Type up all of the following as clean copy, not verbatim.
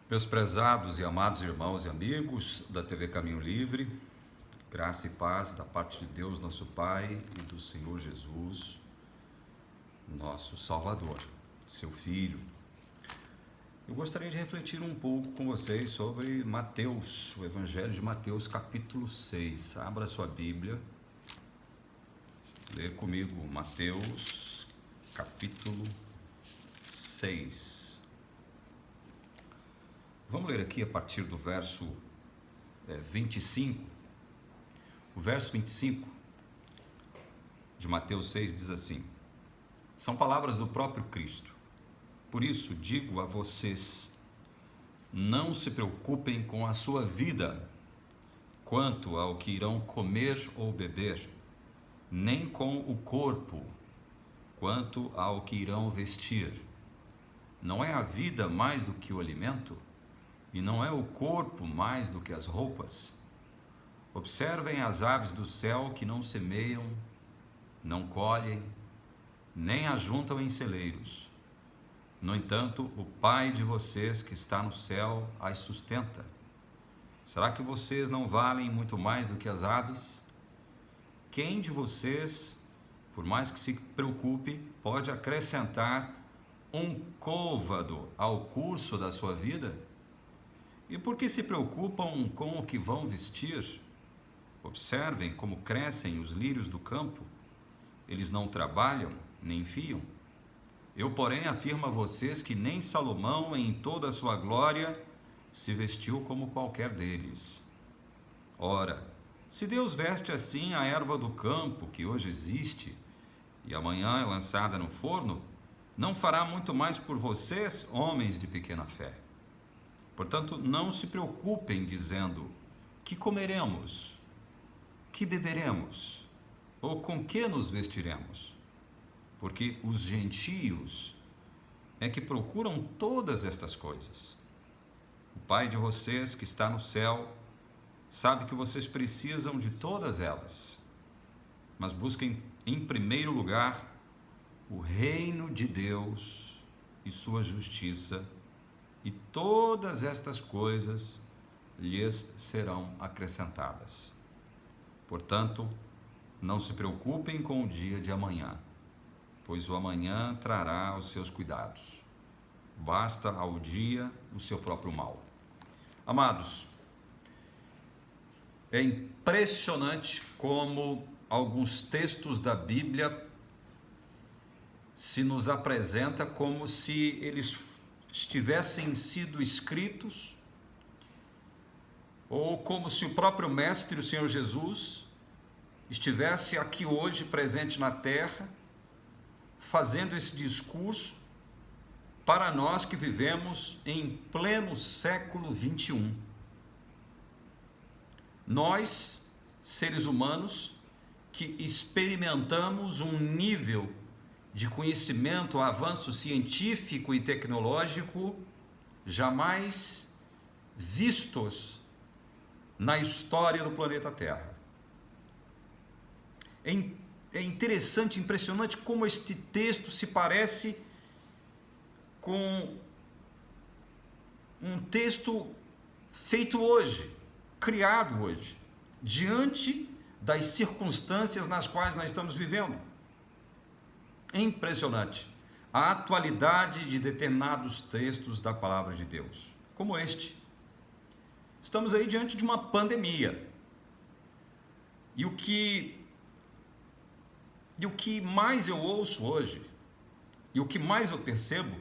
Meus prezados e amados irmãos e amigos da TV Caminho Livre, graça e paz da parte de Deus, nosso Pai, e do Senhor Jesus, nosso Salvador, seu Filho. Eu gostaria de refletir um pouco com vocês sobre Mateus, o Evangelho de Mateus, capítulo 6. Abra sua Bíblia, lê comigo Mateus, capítulo 6. Vamos ler aqui a partir do verso 25. O verso 25 de Mateus 6 diz assim: são palavras do próprio Cristo. Por isso digo a vocês, não se preocupem com a sua vida, quanto ao que irão comer ou beber, nem com o corpo, quanto ao que irão vestir. Não é a vida mais do que o alimento? E não é o corpo mais do que as roupas? Observem as aves do céu que não semeiam, não colhem, nem ajuntam em celeiros. No entanto, o Pai de vocês que está no céu as sustenta. Será que vocês não valem muito mais do que as aves? Quem de vocês, por mais que se preocupe, pode acrescentar um côvado ao curso da sua vida? E por que se preocupam com o que vão vestir? Observem como crescem os lírios do campo. Eles não trabalham, nem fiam. Eu, porém, afirmo a vocês que nem Salomão, em toda a sua glória, se vestiu como qualquer deles. Ora, se Deus veste assim a erva do campo, que hoje existe, e amanhã é lançada no forno, não fará muito mais por vocês, homens de pequena fé. Portanto, não se preocupem dizendo: que comeremos? Que beberemos? Ou com que nos vestiremos? Porque os gentios é que procuram todas estas coisas. O Pai de vocês que está no céu sabe que vocês precisam de todas elas. Mas busquem em primeiro lugar o reino de Deus e sua justiça, e todas estas coisas lhes serão acrescentadas. Portanto, não se preocupem com o dia de amanhã, pois o amanhã trará os seus cuidados. Basta ao dia o seu próprio mal. Amados, é impressionante como alguns textos da Bíblia se nos apresenta como se eles tivessem sido escritos, ou como se o próprio Mestre, o Senhor Jesus, estivesse aqui hoje, presente na terra, fazendo esse discurso para nós que vivemos em pleno século 21. Nós, seres humanos, que experimentamos um nível de conhecimento, avanço científico e tecnológico jamais vistos na história do planeta Terra. É interessante, impressionante como este texto se parece com um texto feito hoje, criado hoje, diante das circunstâncias nas quais nós estamos vivendo. É impressionante a atualidade de determinados textos da palavra de Deus, como este. Estamos aí diante de uma pandemia. E o que mais eu ouço hoje, e o que mais eu percebo,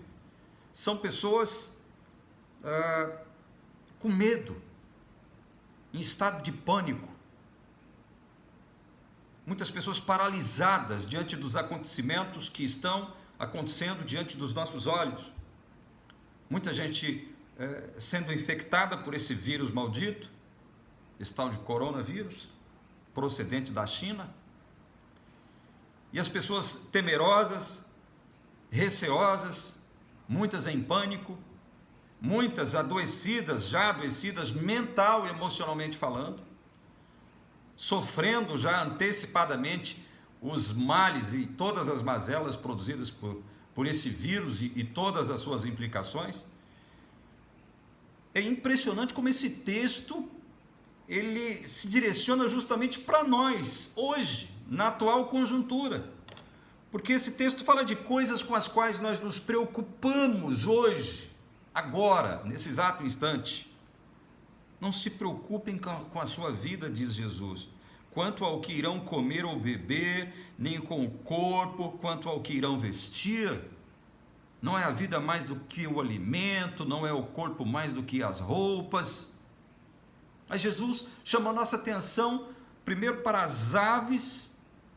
são pessoas com medo, em estado de pânico. Muitas pessoas paralisadas diante dos acontecimentos que estão acontecendo diante dos nossos olhos. Muita gente sendo infectada por esse vírus maldito, esse tal de coronavírus, procedente da China. E as pessoas temerosas, receosas, muitas em pânico, muitas adoecidas, já adoecidas mental e emocionalmente falando, sofrendo já antecipadamente os males e todas as mazelas produzidas por esse vírus e todas as suas implicações. É impressionante como esse texto ele se direciona justamente para nós, hoje, na atual conjuntura. Porque esse texto fala de coisas com as quais nós nos preocupamos hoje, agora, nesse exato instante. Não se preocupem com a sua vida, diz Jesus, quanto ao que irão comer ou beber, nem com o corpo, quanto ao que irão vestir. Não é a vida mais do que o alimento, não é o corpo mais do que as roupas. Mas Jesus chama a nossa atenção primeiro para as aves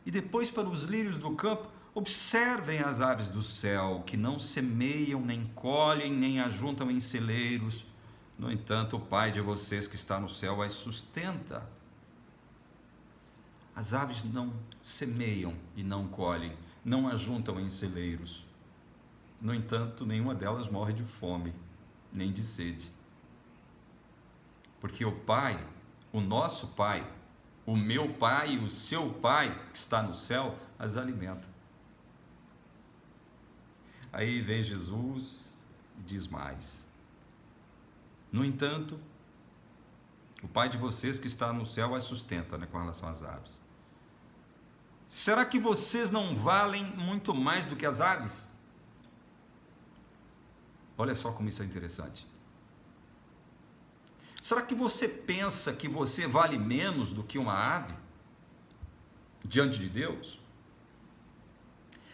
e depois para os lírios do campo. Observem as aves do céu, que não semeiam, nem colhem, nem ajuntam em celeiros. No entanto, o Pai de vocês que está no céu as sustenta. As aves não semeiam e não colhem, não ajuntam em celeiros. No entanto, nenhuma delas morre de fome, nem de sede. Porque o Pai, o nosso Pai, o meu Pai e o seu Pai, que está no céu, as alimenta. Aí vem Jesus e diz mais. No entanto, o Pai de vocês que está no céu as sustenta, com relação às aves. Será que vocês não valem muito mais do que as aves? Olha só como isso é interessante. Será que você pensa que você vale menos do que uma ave diante de Deus?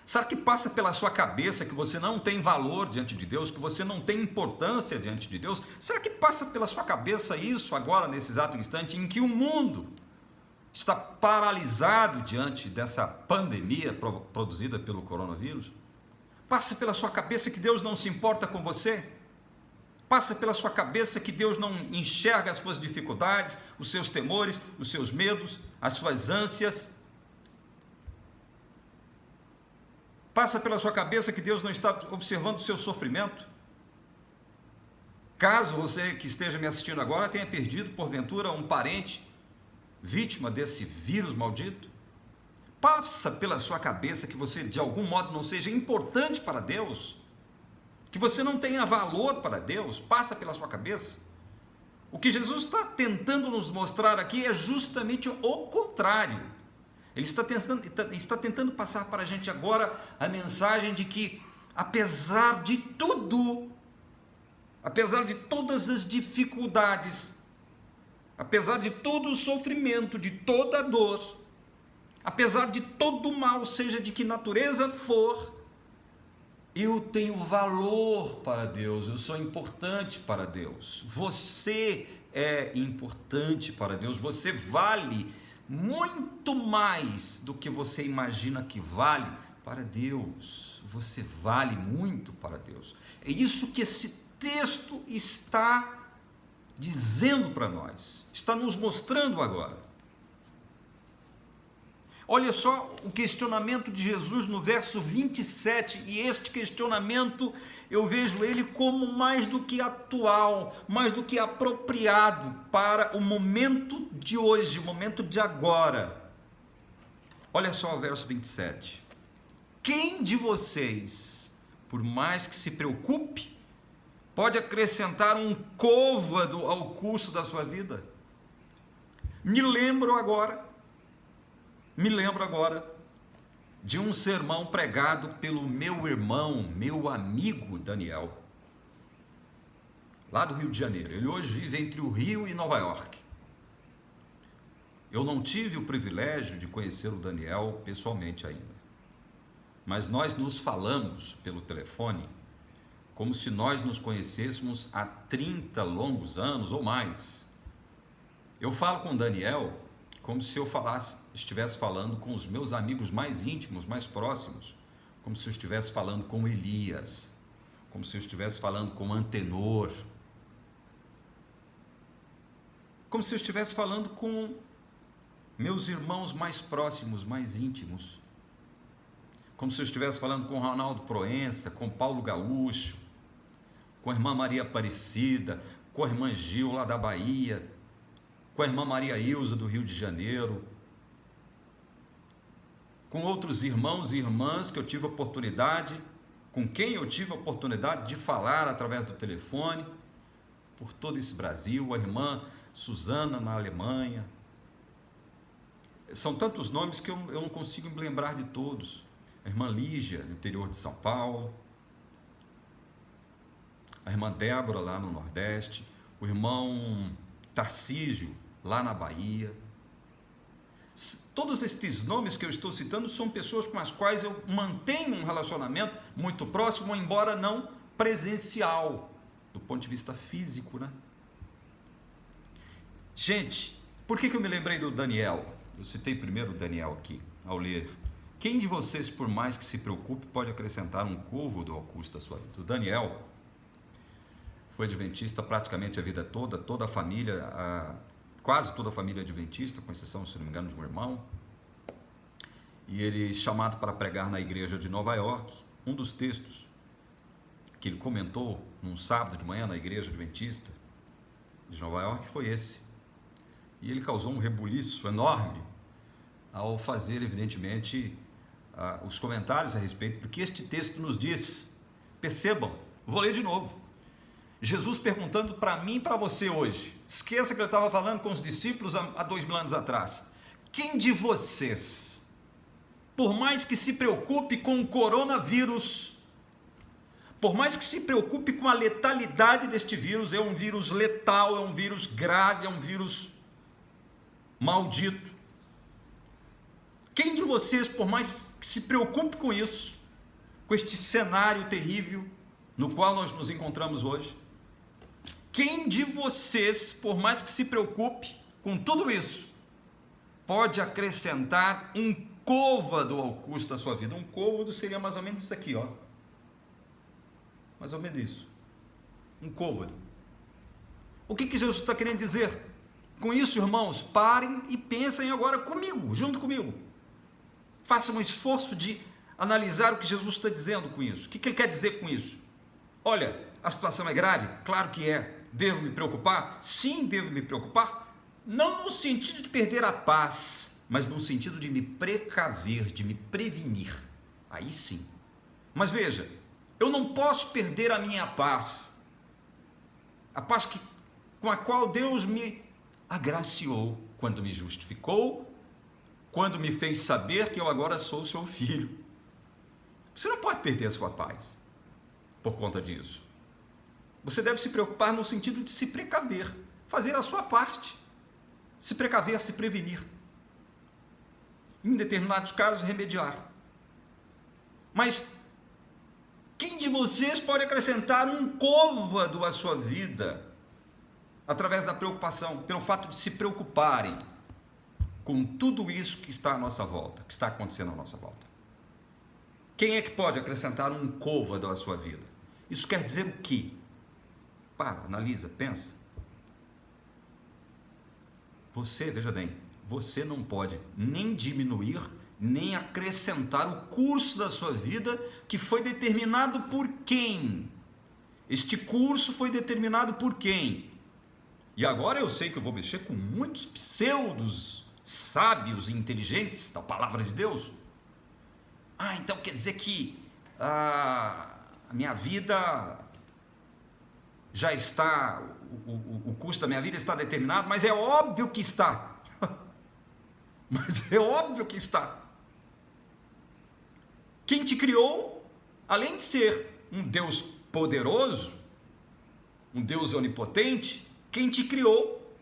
Será que passa pela sua cabeça que você não tem valor diante de Deus, que você não tem importância diante de Deus? Será que passa pela sua cabeça isso agora, nesse exato instante em que o mundo está paralisado diante dessa pandemia produzida pelo coronavírus? Passa pela sua cabeça que Deus não se importa com você? Passa pela sua cabeça que Deus não enxerga as suas dificuldades, os seus temores, os seus medos, as suas ânsias? Passa pela sua cabeça que Deus não está observando o seu sofrimento? Caso você que esteja me assistindo agora tenha perdido, porventura, um parente vítima desse vírus maldito, passa pela sua cabeça que você de algum modo não seja importante para Deus, que você não tenha valor para Deus? Passa pela sua cabeça? O que Jesus está tentando nos mostrar aqui é justamente o contrário. Ele está tentando passar para a gente agora a mensagem de que, apesar de tudo, apesar de todas as dificuldades, apesar de todo o sofrimento, de toda a dor, apesar de todo o mal, seja de que natureza for, eu tenho valor para Deus, eu sou importante para Deus. Você é importante para Deus, você vale muito mais do que você imagina que vale para Deus. Você vale muito para Deus. É isso que esse texto está dizendo para nós, está nos mostrando agora. Olha só o questionamento de Jesus no verso 27, e este questionamento eu vejo ele como mais do que atual, mais do que apropriado para o momento de hoje, o momento de agora. Olha só o verso 27. Quem de vocês, por mais que se preocupe, pode acrescentar um côvado ao curso da sua vida? Me lembro agora de um sermão pregado pelo meu irmão, meu amigo Daniel, lá do Rio de Janeiro. Ele hoje vive entre o Rio e Nova York. Eu não tive o privilégio de conhecer o Daniel pessoalmente ainda, mas nós nos falamos pelo telefone como se nós nos conhecêssemos há 30 longos anos ou mais. Eu falo com o Daniel como se eu estivesse falando com os meus amigos mais íntimos, mais próximos, como se eu estivesse falando com Elias, como se eu estivesse falando com Antenor, como se eu estivesse falando com meus irmãos mais próximos, mais íntimos, como se eu estivesse falando com Ronaldo Proença, com Paulo Gaúcho, com a irmã Maria Aparecida, com a irmã Gil lá da Bahia, com a irmã Maria Ilza do Rio de Janeiro, com outros irmãos e irmãs que eu tive oportunidade, com quem eu tive a oportunidade de falar através do telefone, por todo esse Brasil, a irmã Suzana na Alemanha. São tantos nomes que eu não consigo me lembrar de todos. A irmã Lígia, no interior de São Paulo. A irmã Débora, lá no Nordeste. O irmão Tarcísio, lá na Bahia. Todos estes nomes que eu estou citando são pessoas com as quais eu mantenho um relacionamento muito próximo, embora não presencial, do ponto de vista físico, né? Gente, por que eu me lembrei do Daniel? Eu citei primeiro o Daniel aqui, ao ler. Quem de vocês, por mais que se preocupe, pode acrescentar um côvado ao custo da sua vida? O Daniel foi adventista praticamente a vida toda, toda a família, quase toda a família adventista, com exceção, se não me engano, de um irmão. E ele, chamado para pregar na igreja de Nova York, um dos textos que ele comentou num sábado de manhã na igreja adventista de Nova York foi esse. E ele causou um rebuliço enorme ao fazer, evidentemente, os comentários a respeito do que este texto nos diz. Percebam, vou ler de novo. Jesus perguntando para mim e para você hoje. Esqueça que eu estava falando com os discípulos há 2000 anos atrás. Quem de vocês, por mais que se preocupe com o coronavírus, por mais que se preocupe com a letalidade deste vírus, é um vírus letal, é um vírus grave, é um vírus maldito. Quem de vocês, por mais que se preocupe com isso, com este cenário terrível no qual nós nos encontramos hoje, quem de vocês, por mais que se preocupe com tudo isso, pode acrescentar um côvado ao custo da sua vida? Um côvado seria mais ou menos isso aqui, ó. Mais ou menos isso. Um côvado. O que Jesus está querendo dizer? Com isso, irmãos, parem e pensem agora comigo, junto comigo. Façam um esforço de analisar o que Jesus está dizendo com isso. O que ele quer dizer com isso? Olha, a situação é grave? Claro que é. Devo me preocupar? Sim, devo me preocupar. Não no sentido de perder a paz, mas no sentido de me precaver, de me prevenir. Aí sim. Mas veja, eu não posso perder a minha paz. A paz com a qual Deus me agraciou quando me justificou, quando me fez saber que eu agora sou seu filho. Você não pode perder a sua paz por conta disso. Você deve se preocupar no sentido de se precaver, fazer a sua parte, se precaver, se prevenir, em determinados casos remediar. Mas quem de vocês pode acrescentar um côvado à sua vida através da preocupação, pelo fato de se preocuparem com tudo isso que está à nossa volta, que está acontecendo à nossa volta? Quem é que pode acrescentar um côvado à sua vida? Isso quer dizer o quê? Para, analisa, pensa. Você, veja bem, você não pode nem diminuir, nem acrescentar o curso da sua vida que foi determinado por quem? Este curso foi determinado por quem? E agora eu sei que eu vou mexer com muitos pseudos sábios e inteligentes da palavra de Deus. Então quer dizer que a minha vida já está, o custo da minha vida está determinado, mas é óbvio que está. Mas é óbvio que está. Quem te criou, além de ser um Deus poderoso, um Deus onipotente, quem te criou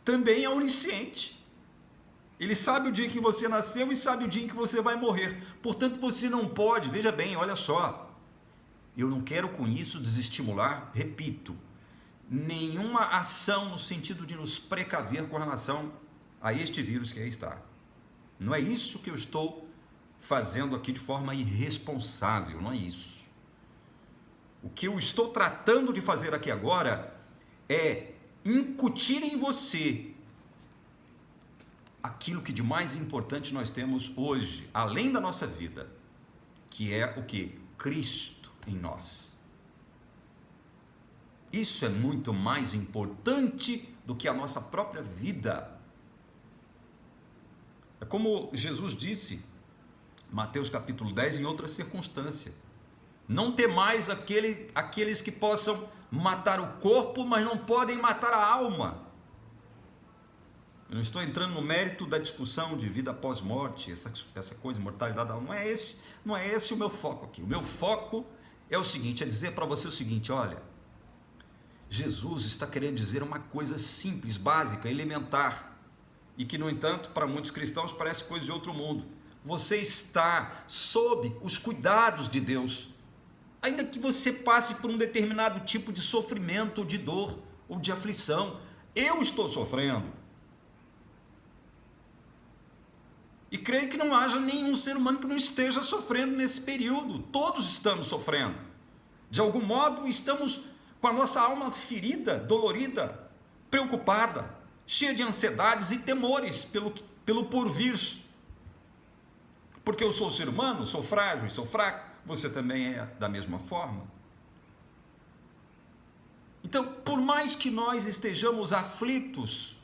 também é onisciente. Ele sabe o dia em que você nasceu e sabe o dia em que você vai morrer. Portanto, você não pode, veja bem, olha só. Eu não quero com isso desestimular, repito, nenhuma ação no sentido de nos precaver com relação a este vírus que aí está. Não é isso que eu estou fazendo aqui de forma irresponsável, não é isso. O que eu estou tratando de fazer aqui agora é incutir em você aquilo que de mais importante nós temos hoje, além da nossa vida, que é o quê? Cristo em nós. Isso é muito mais importante do que a nossa própria vida. É como Jesus disse, Mateus capítulo 10, em outra circunstância. Não temais aqueles que possam matar o corpo, mas não podem matar a alma. Eu não estou entrando no mérito da discussão de vida após morte, essa coisa, mortalidade da alma. Não é esse o meu foco aqui. O meu foco é o seguinte, é dizer para você o seguinte, olha, Jesus está querendo dizer uma coisa simples, básica, elementar, e que, no entanto, para muitos cristãos parece coisa de outro mundo. Você está sob os cuidados de Deus, ainda que você passe por um determinado tipo de sofrimento, ou de dor, ou de aflição. Eu estou sofrendo. E creio que não haja nenhum ser humano que não esteja sofrendo nesse período. Todos estamos sofrendo. De algum modo, estamos com a nossa alma ferida, dolorida, preocupada, cheia de ansiedades e temores pelo porvir. Porque eu sou ser humano, sou frágil, sou fraco. Você também é da mesma forma. Então, por mais que nós estejamos aflitos,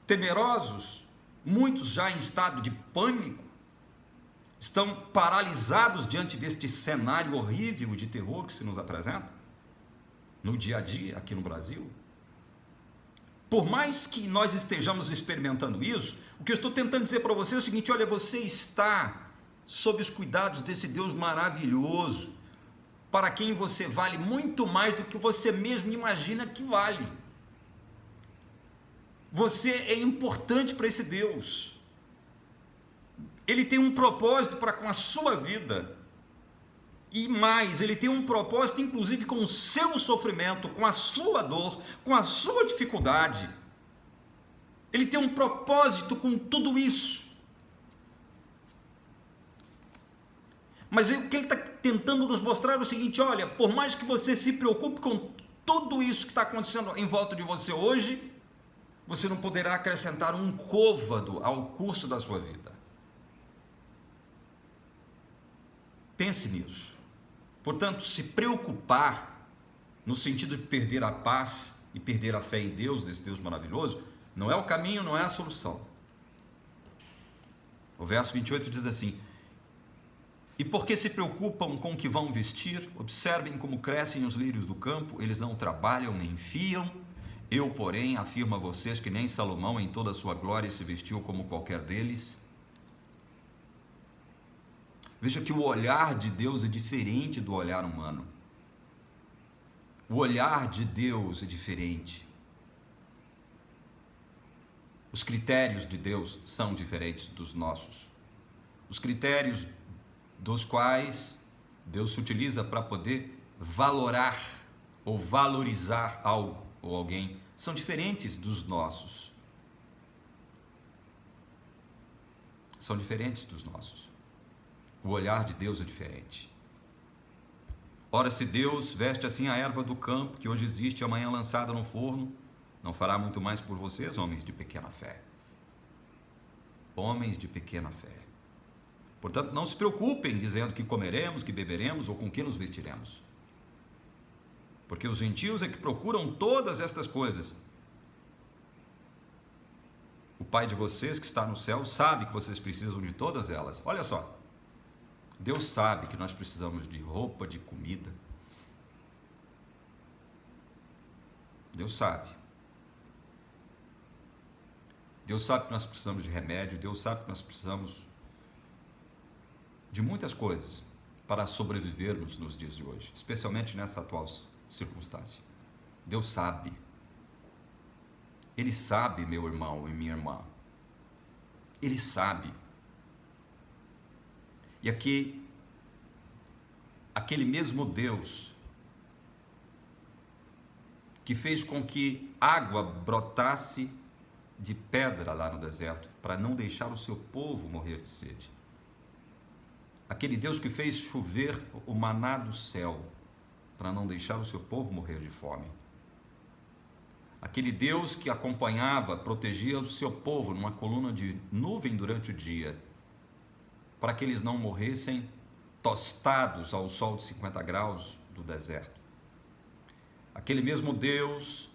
temerosos, muitos já em estado de pânico, estão paralisados diante deste cenário horrível de terror que se nos apresenta no dia a dia aqui no Brasil. Por mais que nós estejamos experimentando isso, o que eu estou tentando dizer para você é o seguinte, olha, você está sob os cuidados desse Deus maravilhoso, para quem você vale muito mais do que você mesmo imagina que vale. Você é importante para esse Deus. Ele tem um propósito para com a sua vida. E mais, ele tem um propósito inclusive com o seu sofrimento, com a sua dor, com a sua dificuldade. Ele tem um propósito com tudo isso. Mas o que ele está tentando nos mostrar é o seguinte, olha, por mais que você se preocupe com tudo isso que está acontecendo em volta de você hoje, você não poderá acrescentar um côvado ao curso da sua vida. Pense nisso. Portanto, se preocupar no sentido de perder a paz e perder a fé em Deus, desse Deus maravilhoso, não é o caminho, não é a solução. O verso 28 diz assim, e porque se preocupam com o que vão vestir, observem como crescem os lírios do campo, eles não trabalham nem fiam. Eu, porém, afirmo a vocês que nem Salomão em toda a sua glória se vestiu como qualquer deles. Veja que o olhar de Deus é diferente do olhar humano. O olhar de Deus é diferente. Os critérios de Deus são diferentes dos nossos. Os critérios dos quais Deus se utiliza para poder valorar ou valorizar algo ou alguém são diferentes dos nossos. São diferentes dos nossos. O olhar de Deus é diferente. Ora, se Deus veste assim a erva do campo, que hoje existe e amanhã lançada no forno, não fará muito mais por vocês, homens de pequena fé. Homens de pequena fé. Portanto, não se preocupem dizendo que comeremos, que beberemos ou com que nos vestiremos. Porque os gentios é que procuram todas estas coisas. O Pai de vocês que está no céu sabe que vocês precisam de todas elas. Olha só, Deus sabe que nós precisamos de roupa, de comida. Deus sabe. Deus sabe que nós precisamos de remédio, Deus sabe que nós precisamos de muitas coisas para sobrevivermos nos dias de hoje, especialmente nessa atual circunstância. Deus sabe. Ele sabe, meu irmão e minha irmã. Ele sabe. E aqui, aquele mesmo Deus que fez com que água brotasse de pedra lá no deserto, para não deixar o seu povo morrer de sede. Aquele Deus que fez chover o maná do céu, para não deixar o seu povo morrer de fome. Aquele Deus que acompanhava, protegia o seu povo numa coluna de nuvem durante o dia, para que eles não morressem tostados ao sol de 50 graus do deserto. Aquele mesmo Deus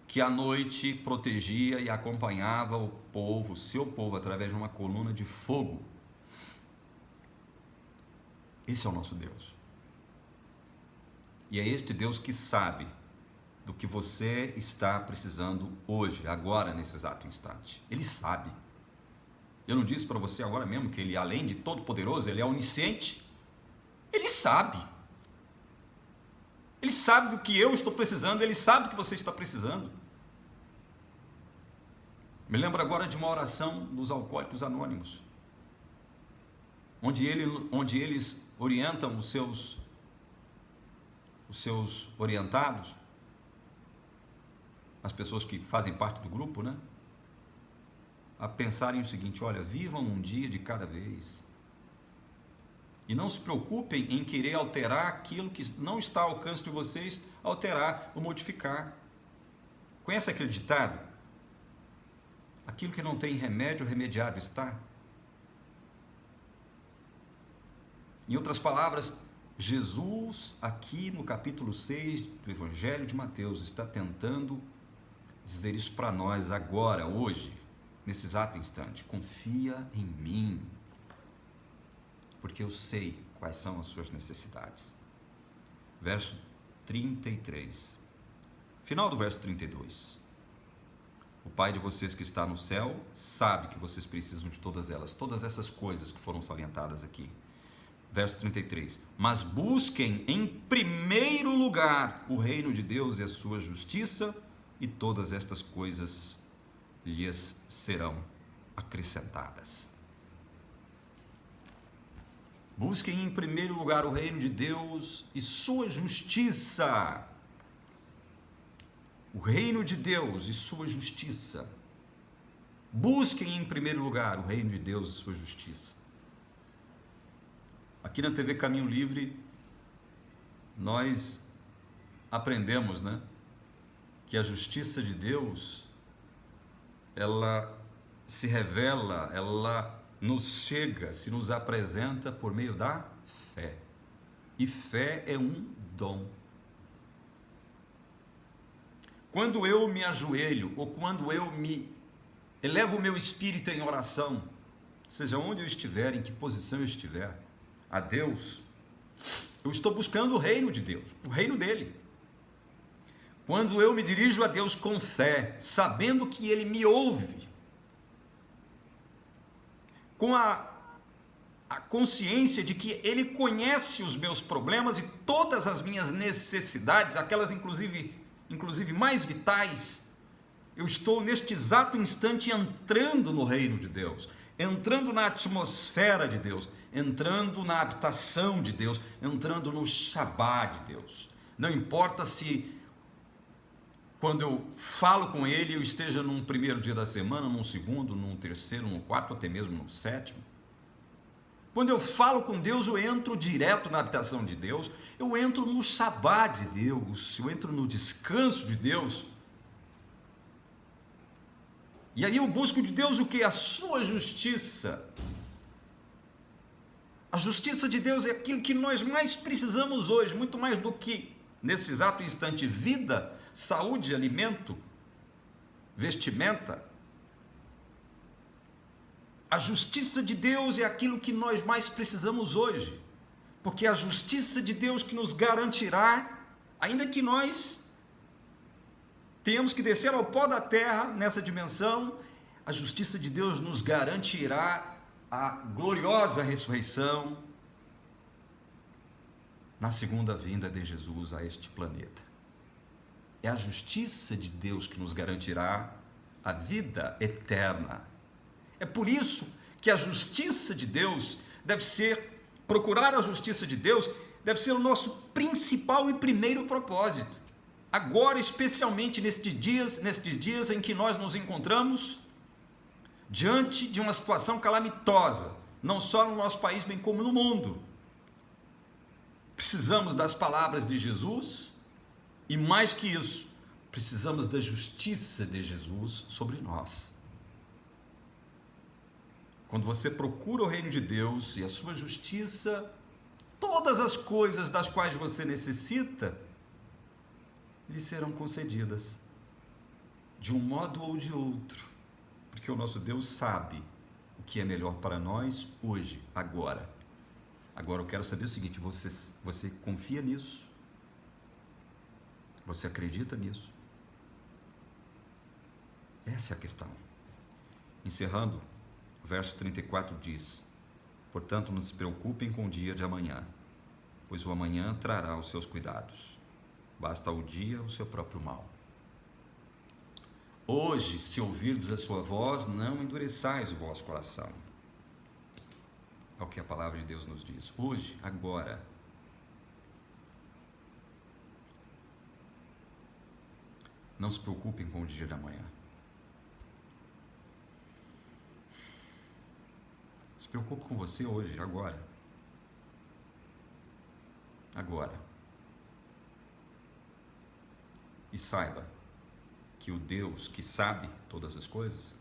que à noite protegia e acompanhava o povo, seu povo, através de uma coluna de fogo. Esse é o nosso Deus. E é este Deus que sabe do que você está precisando hoje, agora, nesse exato instante. Ele sabe. Eu não disse para você agora mesmo que Ele, além de todo poderoso, Ele é onisciente? Ele sabe. Ele sabe do que eu estou precisando, Ele sabe do que você está precisando. Me lembro agora de uma oração dos Alcoólicos Anônimos, onde eles orientam os seus orientados, as pessoas que fazem parte do grupo, né? A pensarem o seguinte: olha, vivam um dia de cada vez. E não se preocupem em querer alterar aquilo que não está ao alcance de vocês, alterar ou modificar. Conhece aquele ditado? Aquilo que não tem remédio, remediado está. Em outras palavras, Jesus, aqui no capítulo 6 do Evangelho de Mateus, está tentando dizer isso para nós agora, hoje, nesse exato instante. Confia em mim, porque eu sei quais são as suas necessidades. Verso 33. Final do verso 32. O Pai de vocês que está no céu sabe que vocês precisam de todas elas, todas essas coisas que foram salientadas aqui. Verso 33. Mas busquem em primeiro lugar o reino de Deus e a sua justiça, e todas estas coisas lhes serão acrescentadas. Busquem em primeiro lugar o reino de Deus e sua justiça. O reino de Deus e sua justiça. Busquem em primeiro lugar o reino de Deus e sua justiça. Aqui na TV Caminho Livre, nós aprendemos, né, que a justiça de Deus, ela se revela, ela nos chega, se nos apresenta por meio da fé. E fé é um dom. Quando eu me ajoelho, ou quando eu me elevo o meu espírito em oração, seja onde eu estiver, em que posição eu estiver, a Deus, eu estou buscando o reino de Deus, o reino dele. Quando eu me dirijo a Deus com fé, sabendo que Ele me ouve, com a consciência de que Ele conhece os meus problemas e todas as minhas necessidades, aquelas inclusive mais vitais, eu estou neste exato instante entrando no reino de Deus, entrando na atmosfera de Deus, entrando na habitação de Deus, entrando no Shabá de Deus. Não importa se quando eu falo com Ele eu esteja num primeiro dia da semana, num segundo, num terceiro, num quarto, até mesmo no sétimo. Quando eu falo com Deus, eu entro direto na habitação de Deus, eu entro no Shabá de Deus, eu entro no descanso de Deus. E aí eu busco de Deus o que? A sua justiça. A justiça de Deus é aquilo que nós mais precisamos hoje, muito mais do que, nesse exato instante, vida, saúde, alimento, vestimenta. A justiça de Deus é aquilo que nós mais precisamos hoje, porque é a justiça de Deus que nos garantirá, ainda que nós tenhamos que descer ao pó da terra nessa dimensão, a justiça de Deus nos garantirá a gloriosa ressurreição na segunda vinda de Jesus a este planeta. É a justiça de Deus que nos garantirá a vida eterna. É por isso que a justiça de Deus deve ser, procurar a justiça de Deus deve ser o nosso principal e primeiro propósito. Agora, especialmente nestes dias em que nós nos encontramos diante de uma situação calamitosa, não só no nosso país, bem como no mundo. Precisamos das palavras de Jesus e, mais que isso, precisamos da justiça de Jesus sobre nós. Quando você procura o reino de Deus e a sua justiça, todas as coisas das quais você necessita lhe serão concedidas, de um modo ou de outro, porque o nosso Deus sabe o que é melhor para nós hoje, agora. Agora eu quero saber o seguinte: você confia nisso? Você acredita nisso? Essa é a questão. Encerrando, o verso 34 diz: portanto, não se preocupem com o dia de amanhã, pois o amanhã trará os seus cuidados. Basta ao dia o seu próprio mal. Hoje, se ouvirdes a sua voz, não endureçais o vosso coração. É o que a palavra de Deus nos diz. Hoje, agora. Não se preocupem com o dia de amanhã. Se preocupe com você hoje, agora. Agora. E saiba que o Deus que sabe todas as coisas,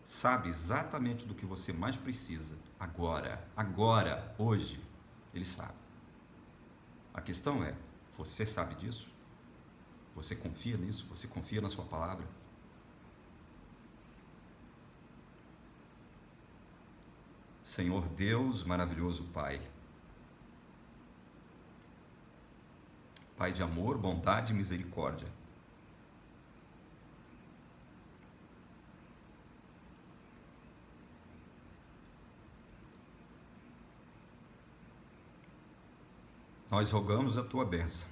sabe exatamente do que você mais precisa agora, hoje, Ele sabe. A questão é, você sabe disso? Você confia nisso? Você confia na sua palavra? Senhor Deus, maravilhoso Pai, Pai de amor, bondade e misericórdia, nós rogamos a Tua bênção.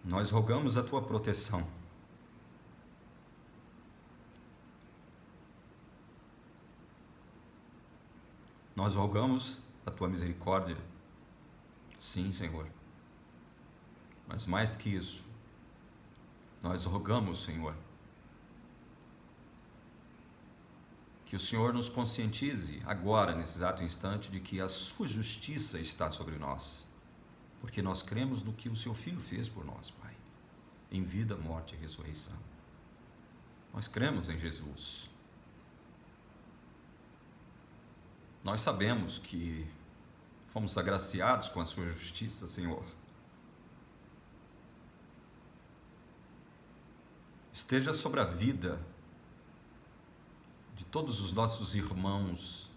Nós rogamos a Tua proteção. Nós rogamos a Tua misericórdia. Sim, Senhor. Mas mais do que isso, nós rogamos, Senhor, que o Senhor nos conscientize agora, nesse exato instante, de que a Sua justiça está sobre nós, porque nós cremos no que o Seu Filho fez por nós, Pai, em vida, morte e ressurreição. Nós cremos em Jesus. Nós sabemos que fomos agraciados com a Sua justiça, Senhor. Esteja sobre a vida de todos os nossos irmãos,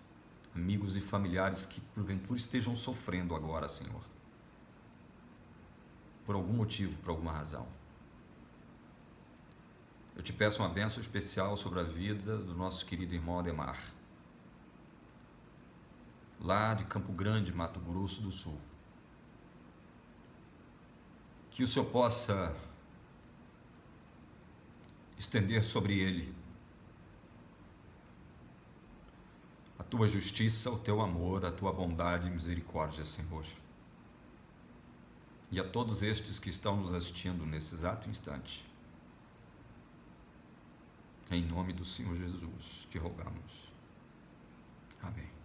amigos e familiares que porventura estejam sofrendo agora, Senhor, por algum motivo, por alguma razão. Eu te peço uma bênção especial sobre a vida do nosso querido irmão Ademar, lá de Campo Grande, Mato Grosso do Sul. Que o Senhor possa estender sobre ele a Tua justiça, o Teu amor, a Tua bondade e misericórdia, Senhor. E a todos estes que estão nos assistindo nesse exato instante, em nome do Senhor Jesus, te rogamos. Amém.